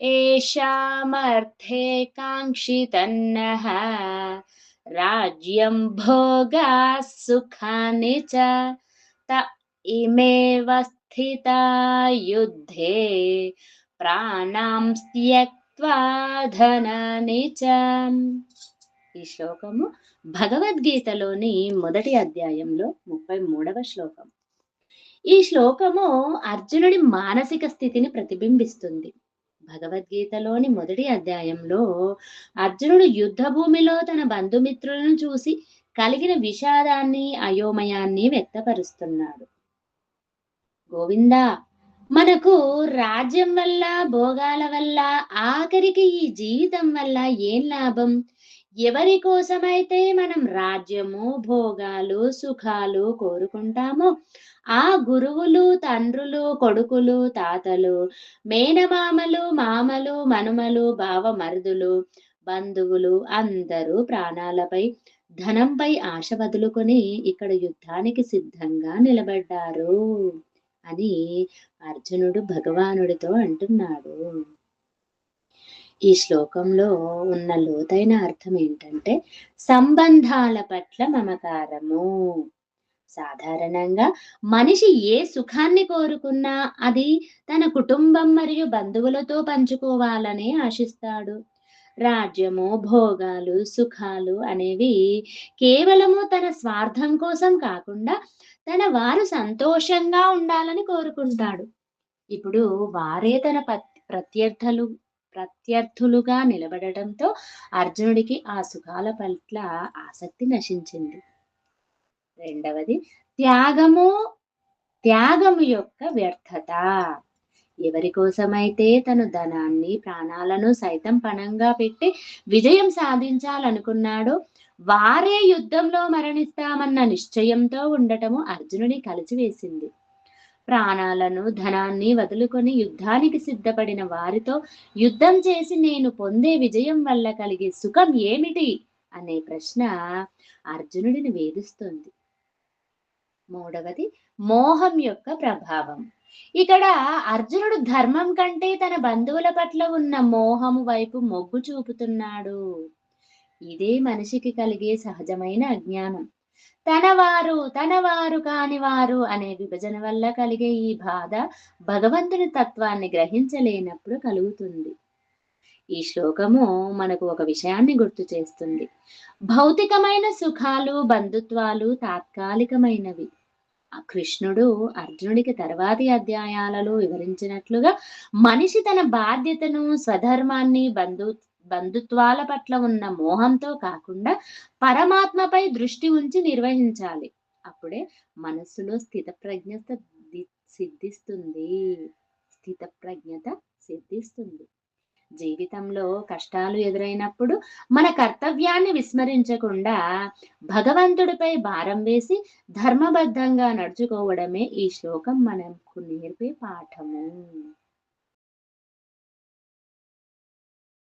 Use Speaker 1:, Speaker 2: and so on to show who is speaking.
Speaker 1: येषामर्थे काङ्क्षितन्नः राज्यं भोगाः सुखानि च त इमेव स्थिता युद्धे ప్రాణాం త్యక్త్వా ధనాని చ. ఈ శ్లోకము భగవద్గీతలోని మొదటి అధ్యాయంలో 33వ శ్లోకం. ఈ శ్లోకము అర్జునుడి మానసిక స్థితిని ప్రతిబింబిస్తుంది. భగవద్గీతలోని మొదటి అధ్యాయంలో అర్జునుడు యుద్ధ భూమిలో తన బంధుమిత్రులను చూసి కలిగిన విషాదాన్ని అయోమయాన్ని వ్యక్తపరుస్తున్నాడు. గోవిందా, మనకు రాజ్యం వల్ల భోగాల వల్ల ఆఖరికి ఈ జీవితం వల్ల ఏం లాభం? ఎవరి కోసమైతే మనం రాజ్యము భోగాలు సుఖాలు కోరుకుంటామో ఆ గురువులు తండ్రులు కొడుకులు తాతలు మేనమామలు మామలు మనుమలు బావమరుదులు బంధువులు అందరూ ప్రాణాలపై ధనంపై ఆశ వదులుకొని ఇక్కడ యుద్ధానికి సిద్ధంగా నిలబడ్డారు అని అర్జునుడు భగవానుడితో అంటున్నాడు. ఈ శ్లోకంలో ఉన్న లోతైన అర్థం ఏంటంటే సంబంధాల పట్ల మమకారము. సాధారణంగా మనిషి ఏ సుఖాన్ని కోరుకున్నా అది తన కుటుంబం మరియు బంధువులతో పంచుకోవాలని ఆశిస్తాడు. రాజ్యము భోగాలు సుఖాలు అనేవి కేవలము తన స్వార్థం కోసం కాకుండా తన వారు సంతోషంగా ఉండాలని కోరుకుంటాడు. ఇప్పుడు వారే తన ప్రత్యర్థులుగా నిలబడటంతో అర్జునుడికి ఆ సుఖాల పట్ల ఆసక్తి నశించింది. రెండవది త్యాగము యొక్క వ్యర్థత. ఎవరి కోసమైతే తను ధనాన్ని ప్రాణాలను సైతం పణంగా పెట్టి విజయం సాధించాలనుకున్నాడో వారే యుద్ధంలో మరణిస్తామన్న నిశ్చయంతో ఉండటము అర్జునుడి కలిసివేసింది. ప్రాణాలను ధనాన్ని వదులుకొని యుద్ధానికి సిద్ధపడిన వారితో యుద్ధం చేసి నేను పొందే విజయం వల్ల కలిగే సుఖం ఏమిటి అనే ప్రశ్న అర్జునుడిని వేధిస్తుంది. మూడవది మోహం యొక్క ప్రభావం. ఇక్కడ అర్జునుడు ధర్మం కంటే తన బంధువుల పట్ల ఉన్న మోహము వైపు మొగ్గు చూపుతున్నాడు. ఇదే మనిషికి కలిగే సహజమైన అజ్ఞానం. తనవారు కాని వారు అనే విభజన వల్ల కలిగే ఈ బాధ భగవంతుని తత్వాన్ని గ్రహించలేనప్పుడు కలుగుతుంది. ఈ శ్లోకము మనకు ఒక విషయాన్ని గుర్తు చేస్తుంది. భౌతికమైన సుఖాలు బంధుత్వాలు తాత్కాలికమైనవి. కృష్ణుడు అర్జునుడికి తర్వాతి అధ్యాయాలలో వివరించినట్లుగా మనిషి తన బాధ్యతను స్వధర్మాన్ని బంధుత్వాల పట్ల ఉన్న మోహంతో కాకుండా పరమాత్మపై దృష్టి ఉంచి నిర్వహించాలి. అప్పుడే మనస్సులో స్థితప్రజ్ఞత సిద్ధిస్తుంది. జీవితంలో కష్టాలు ఎదురైనప్పుడు మన కర్తవ్యాన్ని విస్మరించకుండా భగవంతుడిపై భారం వేసి ధర్మబద్ధంగా నడుచుకోవడమే ఈ శ్లోకం మనకు నేర్పే పాఠము.